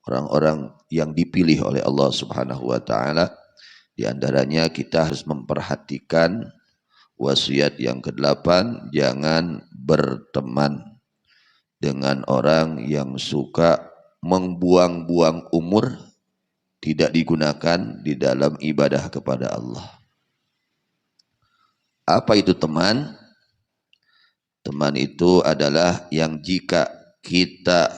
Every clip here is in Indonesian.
orang-orang yang dipilih oleh Allah Subhanahu wa taala. Di antaranya kita harus memperhatikan wasiat yang ke-8, jangan berteman dengan orang yang suka membuang-buang umur tidak digunakan di dalam ibadah kepada Allah. Apa itu teman? Teman itu adalah yang jika kita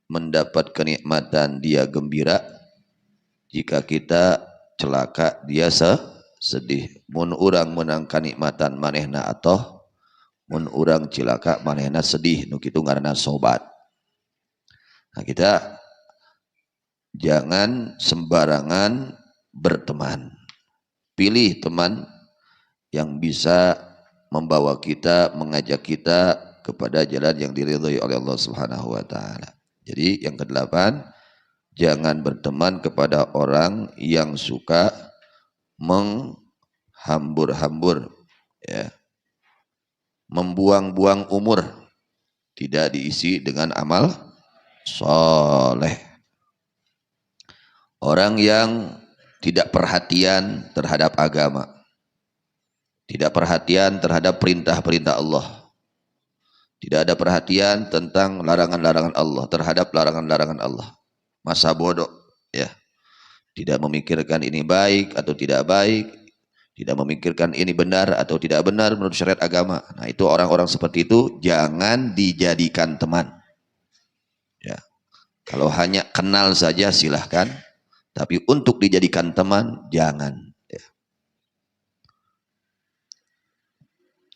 mendapat kenikmatan dia gembira, jika kita celaka dia sedih. Mun urang menang kanikmatan manehna atoh, mun urang cilaka manehna sedih, nu kitu ngaranna sobat. Nah, kita jangan sembarangan berteman. Pilih teman yang bisa membawa kita, mengajak kita kepada jalan yang diridhai oleh Allah Subhanahu wa taala. Jadi yang ke-8, jangan berteman kepada orang yang suka menghambur-hambur, ya, membuang-buang umur, tidak diisi dengan amal soleh. Orang yang tidak perhatian terhadap agama, tidak perhatian terhadap perintah-perintah Allah, tidak ada perhatian tentang larangan-larangan Allah, terhadap larangan-larangan Allah. Masa bodoh, ya. Tidak memikirkan ini baik atau tidak baik, tidak memikirkan ini benar atau tidak benar menurut syariat agama. Nah, itu orang-orang seperti itu jangan dijadikan teman. Ya. Kalau hanya kenal saja silahkan, tapi untuk dijadikan teman jangan. Ya.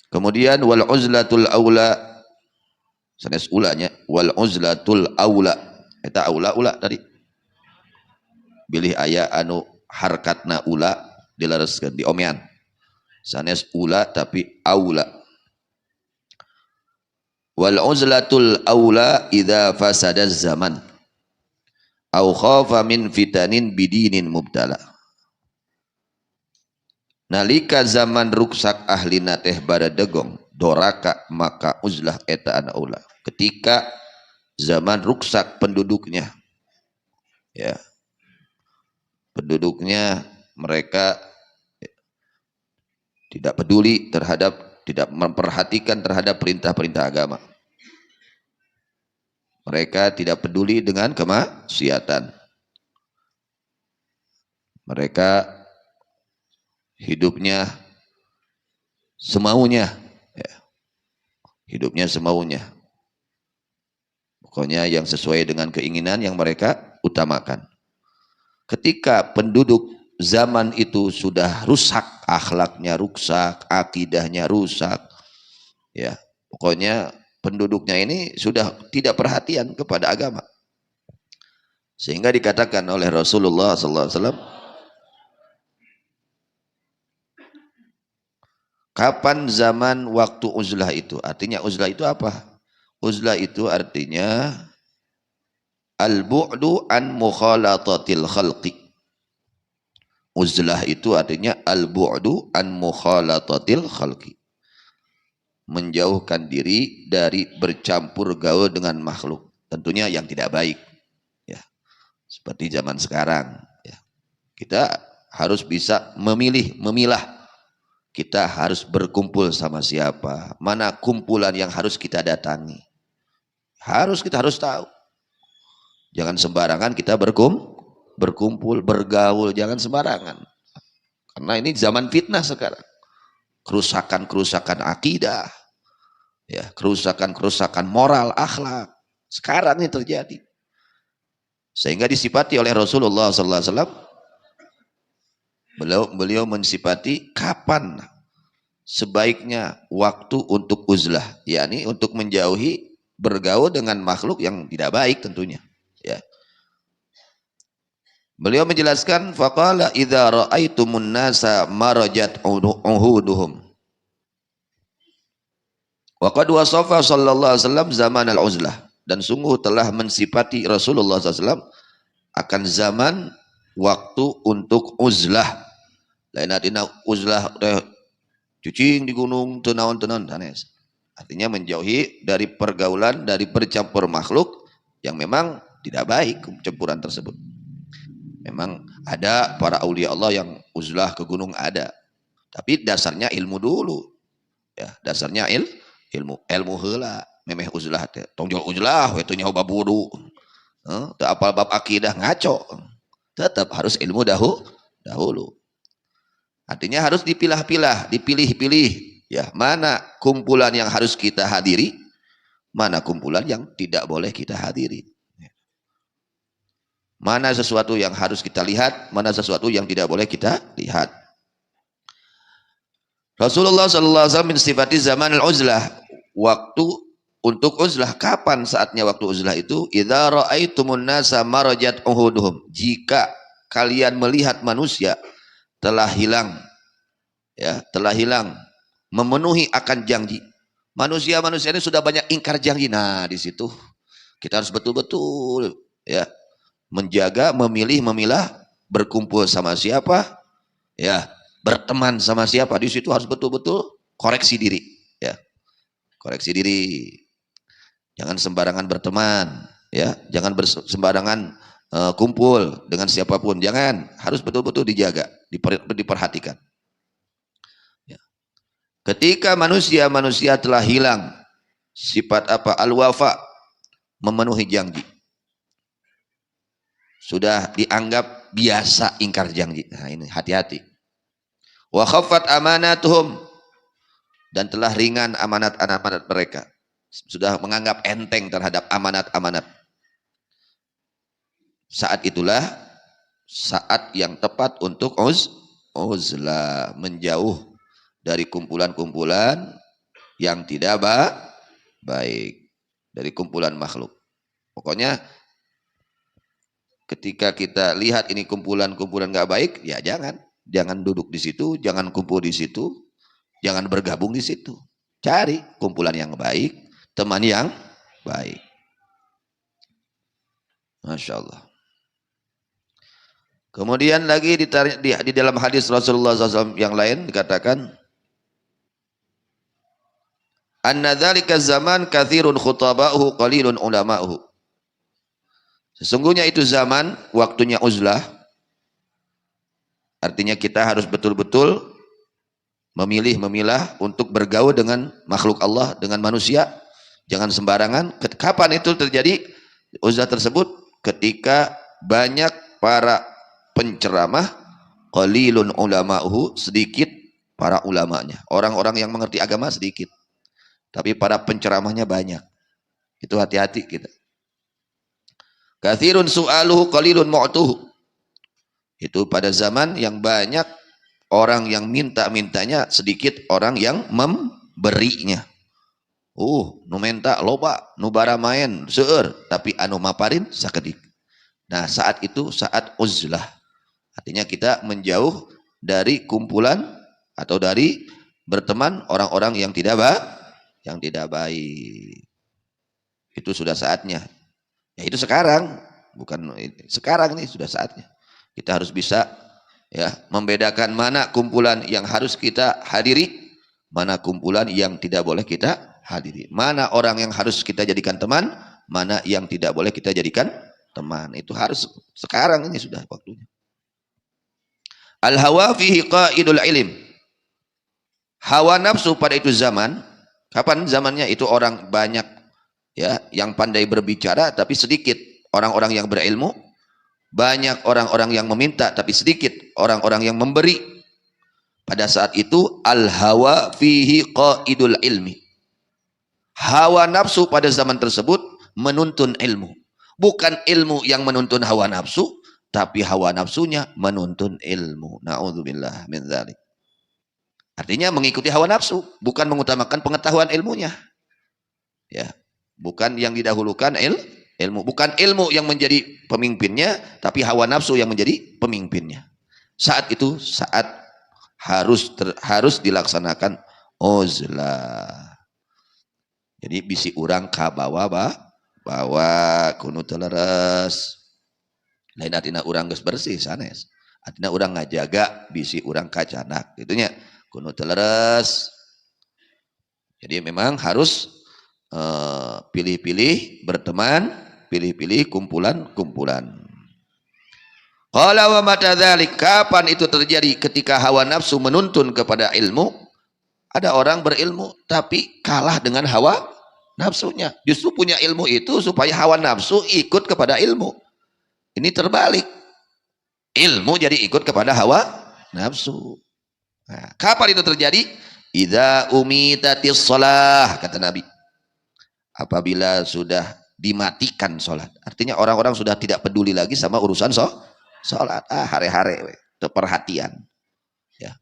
Kemudian wal uzlatul aula, sanes ulanya wal uzlatul aula, eta aula tadi bilih aya anu harkatna ula dilareskeun diomean, sanes ula tapi aula. Wal uzlatul aula idza fasada zaman au khafa min fitanin bidinin mubtala. Nalika zaman ruksak ahlina teh baradegong doraka maka uzlah eta ana ula. Ketika zaman ruksak penduduknya, ya, penduduknya mereka tidak peduli terhadap, tidak memperhatikan terhadap perintah-perintah agama. Mereka tidak peduli dengan kemaksiatan. Mereka hidupnya semaunya, ya. Hidupnya semaunya. Pokoknya yang sesuai dengan keinginan yang mereka utamakan. Ketika penduduk zaman itu sudah rusak, akhlaknya rusak, akidahnya rusak, ya, pokoknya penduduknya ini sudah tidak perhatian kepada agama. Sehingga dikatakan oleh Rasulullah SAW, kapan zaman waktu uzlah itu? Artinya uzlah itu apa? Uzlah itu artinya al-bu'du an mukhalatatil khalqi. Uzlah itu artinya al-bu'du an mukhalatatil khalqi. Menjauhkan diri dari bercampur gaul dengan makhluk. Tentunya yang tidak baik. Ya. Seperti zaman sekarang. Ya. Kita harus bisa memilah. Kita harus berkumpul sama siapa. Mana kumpulan yang harus kita datangi. Kita harus tahu. Jangan sembarangan kita berkumpul, bergaul, jangan sembarangan. Karena ini zaman fitnah sekarang. Kerusakan-kerusakan akidah, ya, kerusakan-kerusakan moral, akhlak. Sekarang ini terjadi. Sehingga disifati oleh Rasulullah SAW, beliau mensifati kapan sebaiknya waktu untuk uzlah, yakni untuk menjauhi bergaul dengan makhluk yang tidak baik tentunya. Ya. Beliau menjelaskan faqala idza ra'aitumun nasa marajat uhuduhum wa qad wasafa sallallahu alaihi wasallam zaman al-uzlah, dan sungguh telah mensifati Rasulullah SAW akan zaman waktu untuk uzlah. Lain artinya uzlah cucing di gunung tenaon-tenaon sanes. Artinya menjauhi dari pergaulan, dari bercampur makhluk yang memang tidak baik campuran tersebut. Memang ada para aulia Allah yang uzlah ke gunung ada, tapi dasarnya ilmu dulu, ya dasarnya ilmu heula memeh uzlah teh tong jual uzlah we teu nyaho baburu teu apal bab akidah ngaco, tetap harus ilmu dahulu. Artinya harus dipilah-pilah, dipilih-pilih, ya mana kumpulan yang harus kita hadiri, mana kumpulan yang tidak boleh kita hadiri. Mana sesuatu yang harus kita lihat, mana sesuatu yang tidak boleh kita lihat. Rasulullah SAW mensifati zaman al-uzlah, waktu untuk uzlah. Kapan saatnya waktu uzlah itu? Idza ra'aitumun nasa marajat uhuduhum, jika kalian melihat manusia telah hilang, ya telah hilang memenuhi akan janji. Manusia ini sudah banyak ingkar janji. Nah di situ kita harus betul-betul ya menjaga, memilih, memilah, berkumpul sama siapa, ya berteman sama siapa. Di situ harus betul-betul koreksi diri, ya koreksi diri. Jangan sembarangan berteman, ya jangan sembarangan kumpul dengan siapapun, jangan, harus betul-betul dijaga, diperhatikan. Ya. Ketika manusia telah hilang sifat apa? Al-wafa, memenuhi janji. Sudah dianggap biasa ingkar janji. Nah ini hati-hati. Wa khaffat amanatuhum, dan telah ringan amanat-amanat mereka. Sudah menganggap enteng terhadap amanat-amanat. Saat itulah saat yang tepat untuk uzlah, menjauh dari kumpulan-kumpulan yang tidak baik, dari kumpulan makhluk. Pokoknya ketika kita lihat ini kumpulan-kumpulan nggak baik, ya jangan duduk di situ, jangan kumpul di situ, jangan bergabung di situ. Cari kumpulan yang baik, teman yang baik. Masya Allah. Kemudian lagi di dalam hadis Rasulullah SAW yang lain dikatakan, anna dzalika zaman katsirun khutaba'uhu qalilun ulama'uhu. Sesungguhnya itu zaman waktunya uzlah. Artinya kita harus betul-betul memilah untuk bergaul dengan makhluk Allah, dengan manusia. Jangan sembarangan. Kapan itu terjadi uzlah tersebut? Ketika banyak para penceramah, qalilun ulama'uhu, sedikit para ulamanya. Orang-orang yang mengerti agama sedikit, tapi para penceramahnya banyak. Itu hati-hati kita. Katsirun su'aluhu qalilun mu'tuhu. Itu pada zaman yang banyak orang yang minta-mintanya, sedikit orang yang memberinya. Nu menta loba, nu bara main seueur, tapi anu maparin sakedik. Nah, saat itu saat uzlah. Artinya kita menjauh dari kumpulan atau dari berteman orang-orang yang tidak baik. Itu sudah saatnya. Ya itu sekarang, bukan sekarang nih sudah saatnya. Kita harus bisa ya membedakan mana kumpulan yang harus kita hadiri, mana kumpulan yang tidak boleh kita hadiri. Mana orang yang harus kita jadikan teman, mana yang tidak boleh kita jadikan teman. Itu harus sekarang, ini sudah waktunya. Al-hawa fihi qaidul ilim. Hawa nafsu pada itu zaman, kapan zamannya? Itu orang banyak ya yang pandai berbicara tapi sedikit orang-orang yang berilmu, banyak orang-orang yang meminta tapi sedikit orang-orang yang memberi. Pada saat itu al-hawa fihi qaidul ilmi. Hawa nafsu pada zaman tersebut menuntun ilmu. Bukan ilmu yang menuntun hawa nafsu, tapi hawa nafsunya menuntun ilmu. Na'udzubillah min dzalik. Artinya mengikuti hawa nafsu, bukan mengutamakan pengetahuan ilmunya. Ya, bukan yang didahulukan ilmu, bukan ilmu yang menjadi pemimpinnya, tapi hawa nafsu yang menjadi pemimpinnya. Saat itu saat harus dilaksanakan uzlah. Jadi bisi urang ka bawa kuno teleres. Lain artinya urang geus bersih sanes. Artinya urang ngajaga bisi urang kacanak. Gitunya kuno teleres. Jadi memang harus pilih-pilih berteman pilih-pilih kumpulan-kumpulan. Qala wa mata dzalik, kapan itu terjadi? Ketika hawa nafsu menuntun kepada ilmu. Ada orang berilmu tapi kalah dengan hawa nafsunya. Justru punya ilmu itu supaya hawa nafsu ikut kepada ilmu. Ini terbalik. Ilmu jadi ikut kepada hawa nafsu. Nah, kapan itu terjadi? Idza umitatis shalah, kata Nabi. Apabila sudah dimatikan sholat. Artinya orang-orang sudah tidak peduli lagi sama urusan sholat. Hare-hare itu perhatian. Ya.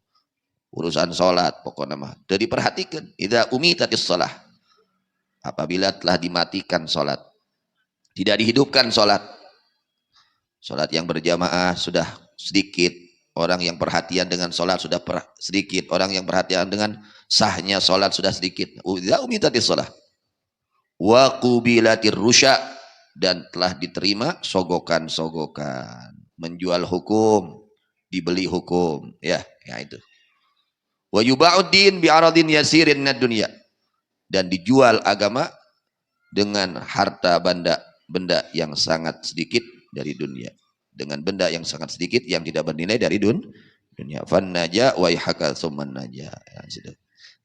Urusan sholat pokoknya mah sudah diperhatikan. Idza umitatis shalah. Apabila telah dimatikan sholat. Tidak dihidupkan sholat. Sholat yang berjamaah sudah sedikit. Orang yang perhatian dengan sholat sudah sedikit. Orang yang perhatian dengan sahnya sholat sudah sedikit. Idza umitatis shalah. Wa qubilatir rusya, dan telah diterima sogokan-sogokan, menjual hukum, dibeli hukum, ya itu. Wa yuba'uddin bi'aradin yasirin minad dunya, dan dijual agama dengan harta benda yang sangat sedikit dari dunia, dengan benda yang sangat sedikit yang tidak bernilai dari dunia. Fan naja wa yahaka tsumman naja. Ya,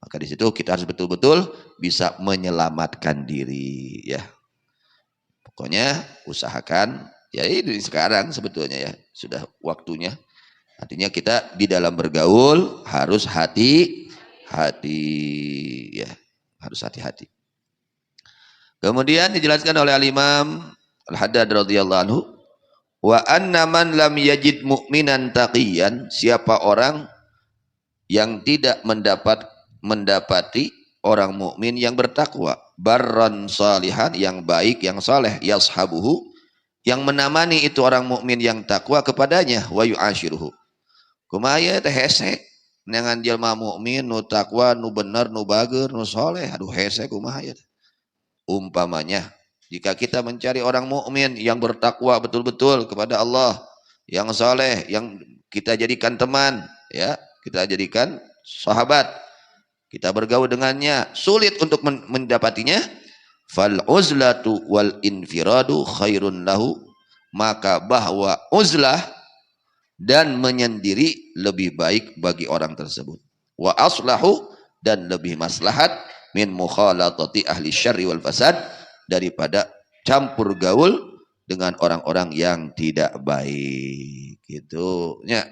maka di situ kita harus betul-betul bisa menyelamatkan diri, ya. Pokoknya usahakan, ya ini sekarang sebetulnya ya sudah waktunya. Artinya kita di dalam bergaul harus hati-hati, ya, harus hati-hati. Kemudian dijelaskan oleh Al-Imam Al-Haddad radhiyallahu anhu, wa anna man lam yajid mu'minan taqiyan, siapa orang yang tidak mendapati orang mukmin yang bertakwa, barran salihan, yang baik, yang saleh, yashabuhu, yang menemani itu orang mukmin yang takwa kepadanya, wa yu'ashiruhu. Kumaha teh hese dengan jelema mukmin nu takwa, nu bener, nu bager, nu saleh, aduh hese kumaha ya. Umpamanya jika kita mencari orang mukmin yang bertakwa betul-betul kepada Allah, yang saleh, yang kita jadikan teman, ya, kita jadikan sahabat, kita bergaul dengannya, sulit untuk mendapatinya, fal uzlatu wal infiradu khairun lahu, maka bahwa uzlah dan menyendiri lebih baik bagi orang tersebut, wa aslahu, dan lebih maslahat, min mukhalatati ahli syarri wal fasad, daripada campur gaul dengan orang-orang yang tidak baik. Gitu nya.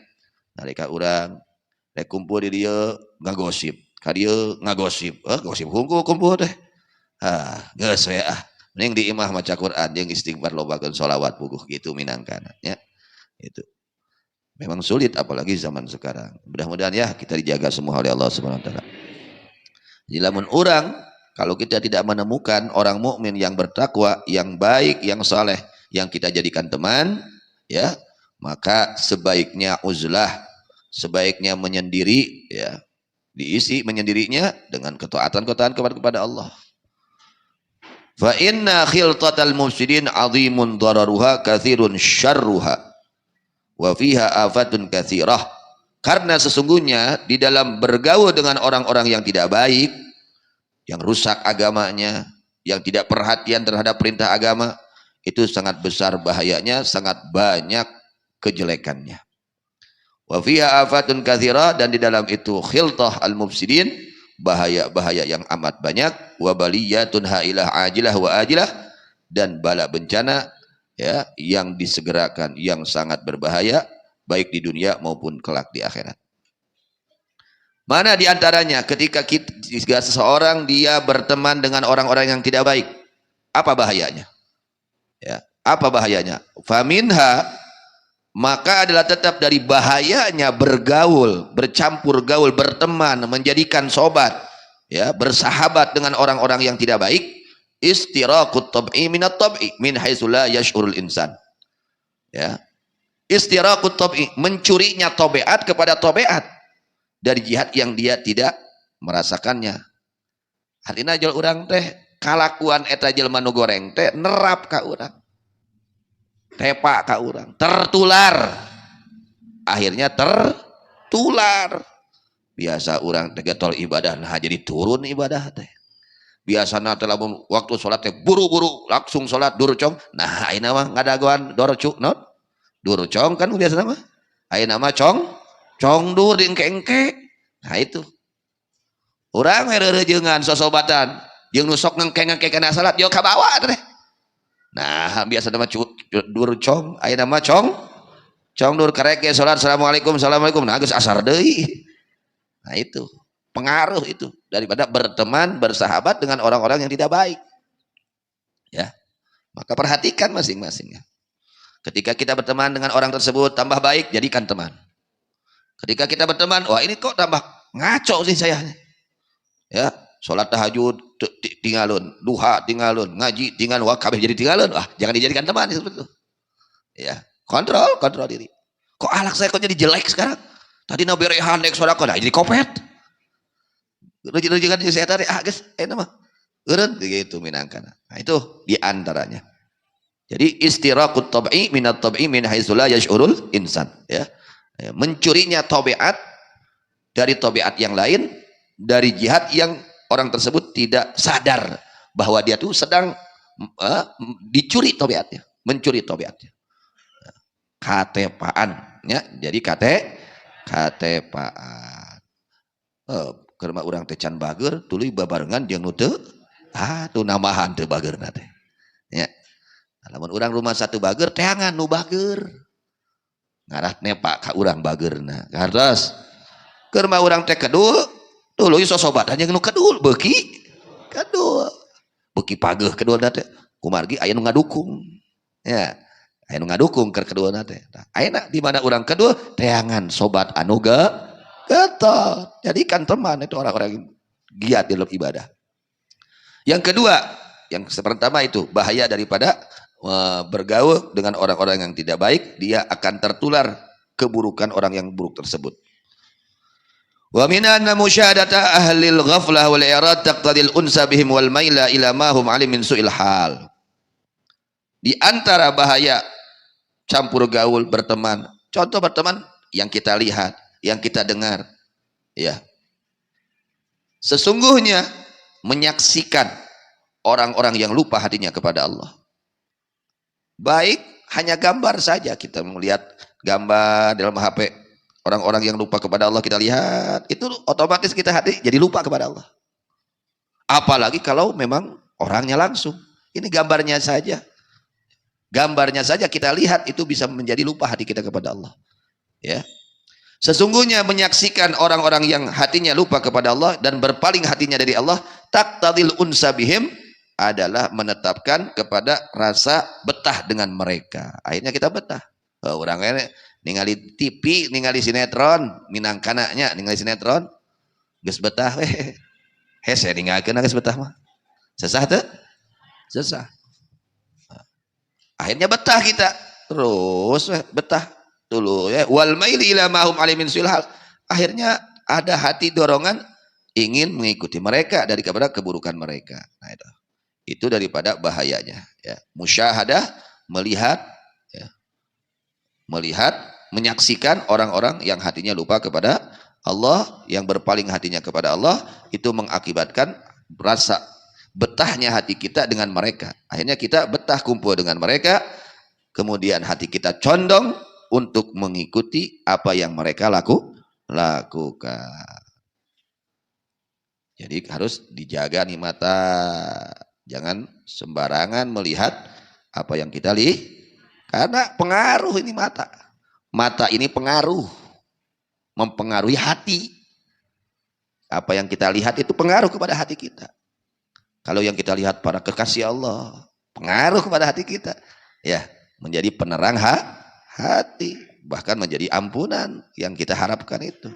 Nalika urang rek kumpul di dieu ngagosip, ka dieu ngagosip, gosip kumpul teh. Geus we mending di imah maca Quran jeung istighfar lobakeun sholawat puguh gitu minangkana nya. Itu memang sulit apalagi zaman sekarang. Mudah-mudahan ya kita dijaga semua oleh Allah Subhanahu wa taala. Lamun urang kalau kita tidak menemukan orang mukmin yang bertakwa, yang baik, yang saleh, yang kita jadikan teman, ya, maka sebaiknya uzlah, sebaiknya menyendiri, ya, diisi menyendirinya dengan ketaatan-ketaatan kepada Allah. Fa inna khiltatal mufsidin 'azimun dararuha katsirun syarruha wa fiha afatun katsirah. Karena sesungguhnya di dalam bergaul dengan orang-orang yang tidak baik, yang rusak agamanya, yang tidak perhatian terhadap perintah agama, itu sangat besar bahayanya, sangat banyak kejelekannya. Wa fiha afatun katsirah, dan di dalam itu khiltah al-mufsidin, bahaya-bahaya yang amat banyak, wa baliyatun hailah ajilah wa ajilah, dan bala bencana, ya, yang disegerakan, yang sangat berbahaya baik di dunia maupun kelak di akhirat. Mana diantaranya ketika seseorang dia berteman dengan orang-orang yang tidak baik, apa bahayanya? Ya, apa bahayanya? Faminha, maka adalah tetap dari bahayanya bergaul, bercampur gaul, berteman, menjadikan sobat, ya, bersahabat dengan orang-orang yang tidak baik, istiraqut tab'i minat tab'i min haitsu la yash'urul insan. Ya. Istiraqut tab'i, mencurinya tabiat kepada tabiat dari jihad yang dia tidak merasakannya. Artinya jual urang teh kalakuan eta jelema nu goreng teh nerap ka urang. Tepa ka urang, tertular. Akhirnya tertular. Biasa urang teh getol ibadah, nah jadi turun ibadah teh. Biasana teh lamun waktu salat teh buru-buru langsung salat durcong. Nah ayeuna mah ngadagoan dorcu non durcong kan biasana mah. Ayeuna mah cong dur diengke-engke. Nah itu. Urang heureurejeungan sosobatan jeung nu sok ngengke-ngengke kana salat yo kabawa teh. Nah biasana mah durcong, ayeuna mah cong dur karek ge salat assalamualaikum nah geus asar deui. Nah itu pengaruh itu daripada berteman bersahabat dengan orang-orang yang tidak baik ya. Maka perhatikan masing-masing ya. Ketika kita berteman dengan orang tersebut tambah baik, jadikan teman. Ketika kita berteman, wah ini kok tambah ngaco sih saya ya, sholat tahajud tinggalun, duha tinggalun, ngaji tinggalun, wah kabeh jadi tinggalun, wah jangan dijadikan teman itu ya. Kontrol diri. Kok alak saya kok jadi jelek sekarang? Tadi naberehan nek sodako, nah jadi kopet. Rujuk-rujukan saya tadi, guys, mah eureun gitu minangkana. Nah itu diantaranya. Jadi istiraqut tab'i minat tab'i min haitsu la yash'urul insan ya. Mencurinya tabiat dari tabiat yang lain, dari jihad yang orang tersebut tidak sadar bahwa dia tuh sedang dicuri tabiatnya, mencuri tabiatnya. Katepaan ya. Jadi katepaan. Kerma urang teh can bager tuluy babarengan jeung nu teu tuh namahan teu bageurna teh ya. Lamun urang rumah satu bager teangan nu bager ngarah nepa ka urang bageurna gardos. Kerma urang teh kedul tuluy sosobatan jeung nu kedul beuki kedul beuki pageuh kedulna teh kumargi aya nu ngadukung ya. Aya nu ngadukung keur kedulna teh. Ayeuna di mana urang kedul teangan sobat anu ketot. Jadikan teman itu orang-orang giat dalam ibadah. Yang kedua, yang pertama itu bahaya daripada bergaul dengan orang-orang yang tidak baik, dia akan tertular keburukan orang yang buruk tersebut. Wa min anna musyahadata ahlil ghaflah wal i'rad taqtadil unsa bihim wal maila ila ma hum alim min su'il hal. Di antara bahaya campur gaul berteman, contoh berteman yang kita lihat, yang kita dengar ya. Sesungguhnya menyaksikan orang-orang yang lupa hatinya kepada Allah. Baik hanya gambar saja, kita melihat gambar dalam HP orang-orang yang lupa kepada Allah, kita lihat itu otomatis kita hati jadi lupa kepada Allah. Apalagi kalau memang orangnya langsung, ini gambarnya saja kita lihat itu bisa menjadi lupa hati kita kepada Allah ya. Sesungguhnya menyaksikan orang-orang yang hatinya lupa kepada Allah dan berpaling hatinya dari Allah, taqtadil unsa bihim, adalah menetapkan kepada rasa betah dengan mereka. Akhirnya kita betah. Orangnya ningali TV, ningali sinetron, minangkananya ningali sinetron, geus betah we. Hese ninggalkeun geus betah mah. Sesah teu? Sesah. Akhirnya betah kita. Terus betah. Dulu ya, wal maili ila mahum alimin sulhal, akhirnya ada hati dorongan ingin mengikuti mereka dari kepada keburukan mereka. Nah itu daripada bahayanya ya. Musyahadah, melihat ya, menyaksikan orang-orang yang hatinya lupa kepada Allah, yang berpaling hatinya kepada Allah, itu mengakibatkan rasa betahnya hati kita dengan mereka. Akhirnya kita betah kumpul dengan mereka, kemudian hati kita condong untuk mengikuti apa yang mereka lakukan. Jadi harus dijaga nih mata, jangan sembarangan melihat apa yang kita lihat, karena pengaruh ini mata. Mata ini mempengaruhi hati. Apa yang kita lihat itu pengaruh kepada hati kita. Kalau yang kita lihat para kekasih Allah, pengaruh kepada hati kita, ya menjadi penerang hati, bahkan menjadi ampunan yang kita harapkan itu.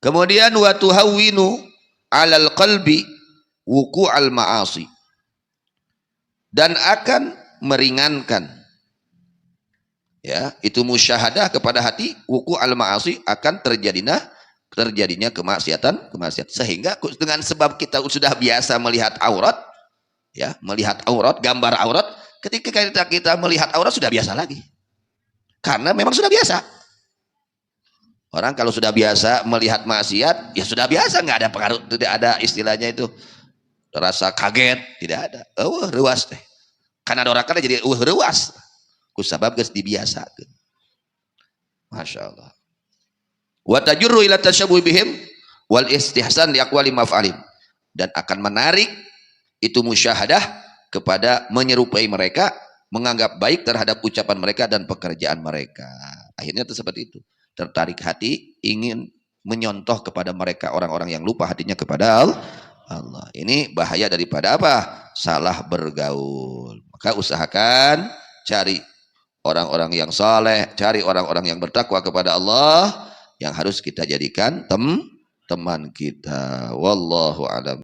Kemudian wa tuhawwinu 'alal qalbi wuqu'al ma'asi, dan akan meringankan ya, itu musyahadah kepada hati, wuqu'al ma'asi, akan terjadinya kemaksiatan, sehingga dengan sebab kita sudah biasa melihat aurat ya, melihat aurat, gambar aurat, ketika kita melihat aurat sudah biasa lagi. Karena memang sudah biasa. Orang kalau sudah biasa melihat maksiat, ya sudah biasa, nggak ada pengaruh, tidak ada istilahnya itu rasa kaget, tidak ada. Ruas teh. Karena ada orang kana jadi ruas. Kusabab geus dibiasakeun. Masya Allah. Wa tajurru ila tasyabuh bihim wal istihsan li aqwali maf'alim, dan akan menarik itu musyahadah kepada menyerupai mereka, menganggap baik terhadap ucapan mereka dan pekerjaan mereka. Akhirnya itu seperti itu. Tertarik hati, ingin menyontoh kepada mereka orang-orang yang lupa hatinya kepada Allah. Ini bahaya daripada apa? Salah bergaul. Maka usahakan cari orang-orang yang saleh, cari orang-orang yang bertakwa kepada Allah, yang harus kita jadikan teman kita. Wallahu a'lam.